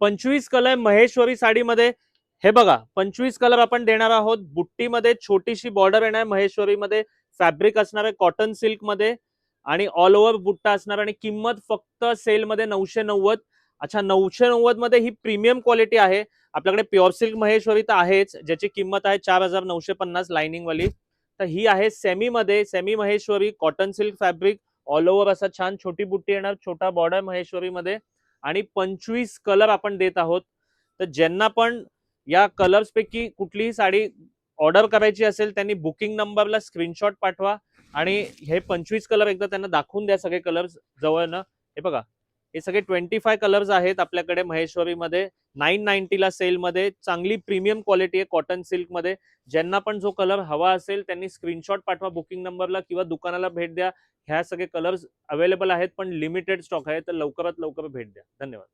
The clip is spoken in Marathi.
25 कलर महेश्वरी साडीमध्ये. हे बघा 25 कलर आपण देणार आहोत. बुट्टीमध्ये छोटीशी बॉर्डर येणार महेश्वरीमध्ये. फॅब्रिक असणार आहे कॉटन सिल्क मध्ये आणि ऑल ओव्हर बुट्टा असणार आणि किंमत फक्त सेलमध्ये 990. अच्छा 990 मध्ये ही प्रीमियम क्वालिटी आहे. आपल्याकडे प्युअर सिल्क महेश्वरी तर आहेच ज्याची किंमत आहे 4950 लाइनिंग वाली. तर ही आहे सेमी मध्ये, semi Maheshwari cotton silk fabric all over असा छान छोटी बुट्टी येणार, छोटा बॉर्डर महेश्वरी मध्ये आणि 25 कलर आपण देत आहोत. तर ज्यांना पण या कलर्स पैकी कुठलीही साडी ऑर्डर करायची असेल त्यांनी बुकिंग नंबरला स्क्रीनशॉट पाठवा आणि हे 25 कलर एकदा त्यांना दाखवून द्या सगळे कलर्स जवळनं. हे बघा हे सगळे 25 कलर्स आहेत आपल्याकडे महेश्वरीमध्ये. 990 ला सेलमध्ये चांगली प्रीमियम क्वालिटी आहे कॉटन सिल्क मध्ये. ज्यांना पण जो कलर हवा असेल त्यांनी स्क्रीनशॉट पाठवा बुकिंग नंबरला किंवा दुकानाला भेट द्या. ह्या सगळे कलर्स अवेलेबल आहेत पण लिमिटेड स्टॉक आहे तर लवकरात लवकर भेट द्या. धन्यवाद.